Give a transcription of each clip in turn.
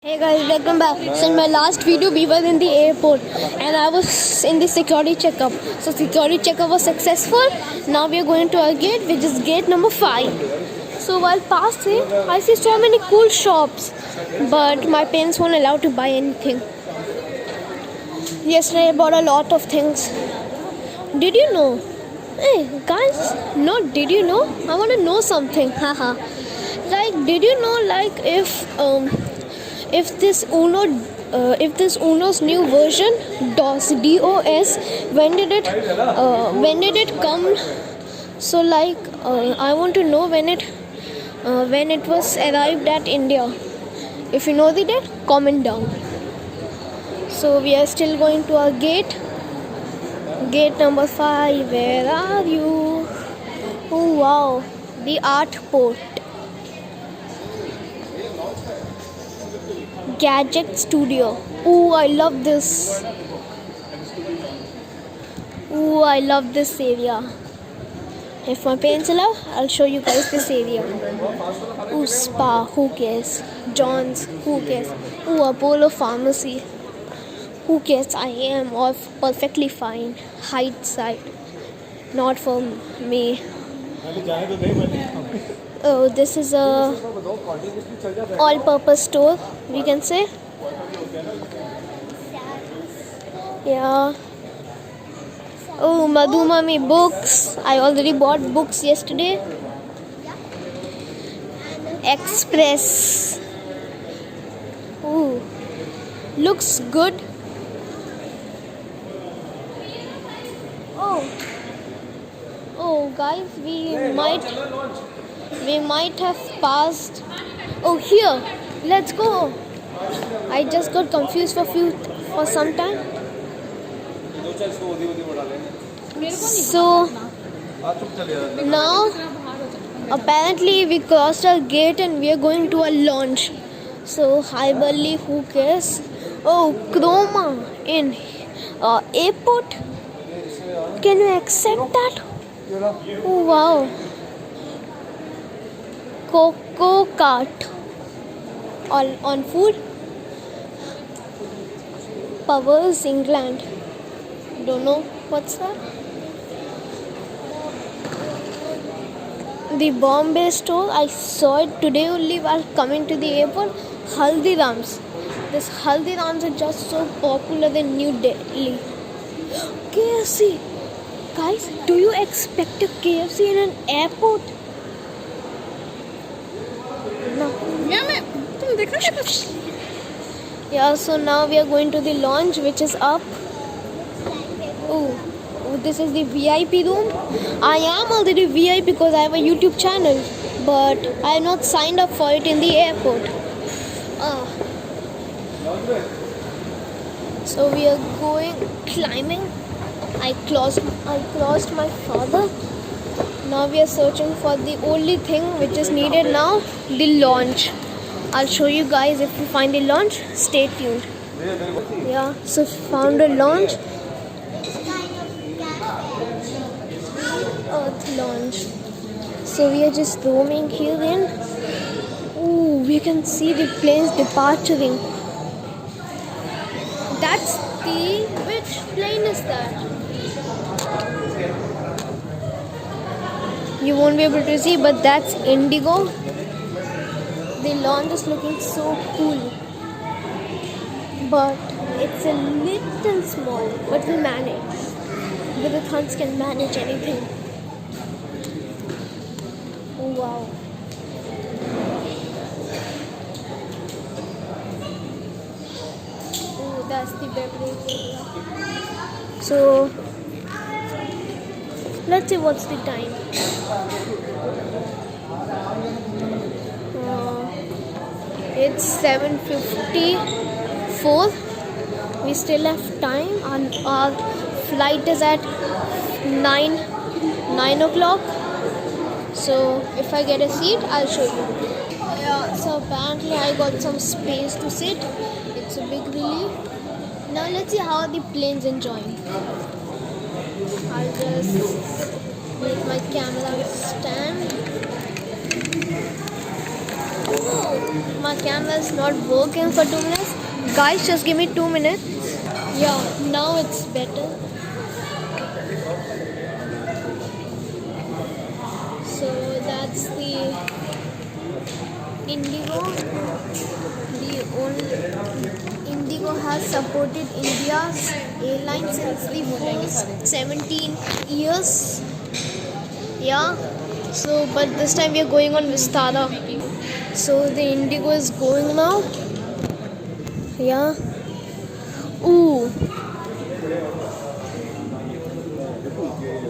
Hey guys, welcome back. So in my last video we were in the airport and I was in the security checkup. So security checkup was successful. Now we are going to our gate, which is gate number 5. So while passing, I see so many cool shops, but my parents weren't allowed to buy anything. Yesterday I bought a lot of things. Did you know? Hey guys, no, did you know? I want to know something. Haha. Like, did you know, like, if this Uno's new version, DOS, when did it come? So like, I want to know when it was arrived at India. If you know the date, comment down. So we are still going to our gate number 5. Where are you? Oh wow, the art port. Gadget Studio. Oh, I love this. Oh, I love this area. If my parents allow, I'll show you guys this area. Oh, spa, who cares? John's, who cares? Oh, Apollo Pharmacy. Who cares? I am all perfectly fine. Height side. Not for me. Oh, this is a all-purpose store, we can say. Yeah. Oh, Madhumami books. I already bought books yesterday. Express. Oh, looks good. Oh, guys, we might have passed. Oh, here. Let's go. I just got confused for some time. So now apparently we crossed our gate and we are going to a launch. So I believe, who cares? Oh, Chroma in airport. Can you accept that? Oh wow. Coco cart on food. Powers England. Don't know what's that. The Bombay store, I saw it today only while coming to the airport. Haldiram's. This Haldiram's are just so popular in New Delhi. KFC. Guys, do you expect a KFC in an airport? No. Yeah, so now we are going to the lounge, which is up. Oh, this is the VIP room. I am already VIP because I have a YouTube channel, but I have not signed up for it in the airport. So we are going climbing. I crossed my father. Now we are searching for the only thing which is needed now, the launch. I'll show you guys if we find the launch. Stay tuned. Yeah, so found a launch. Earth launch. So we are just roaming here in. Ooh, we can see the planes departing. That's the... which plane is that? You won't be able to see, but that's Indigo. The launch is looking so cool, but it's a little small, but we'll manage. The Thuns can manage anything. Oh wow. Oh, that's the beverage area. So let's see what's the time. It's 7:54. We still have time, and our flight is at 9 o'clock. So if I get a seat, I'll show you. Yeah, so apparently I got some space to sit. It's a big relief. Now let's see how the plane's enjoying. I'll just make my camera stand. My camera is not working for 2 minutes. Guys, just give me 2 minutes. Yeah, now it's better. So that's the Indigo. Indigo has supported India's airline since the first 17 years. Yeah. So, but this time we are going on Vistara. So the Indigo is going now. Yeah. Ooh.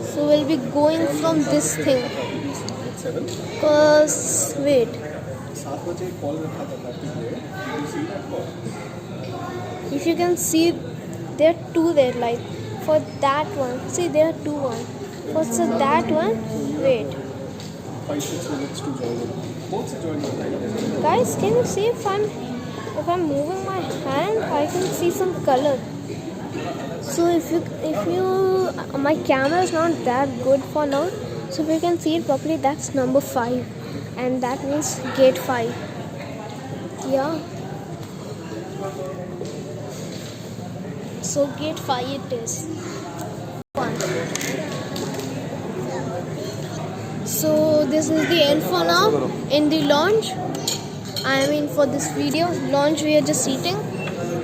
So we'll be going from this thing. Cause wait. If you can see, there are two there. Like for that one, see there are two one. For so that one, wait. 5-6 minutes to join in. Both to join in. Guys, can you see if I'm moving my hand, I can see some color. So if you my camera is not that good for now. So if you can see it properly, that's number 5, and that means gate 5. Yeah. So gate 5 it is. So this is the end for now in the launch. I mean for this video launch we are just seating.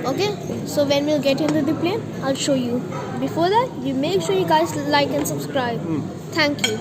Okay, so when we'll get into the plane, I'll show you. Before that, you make sure you guys like and subscribe. Thank you.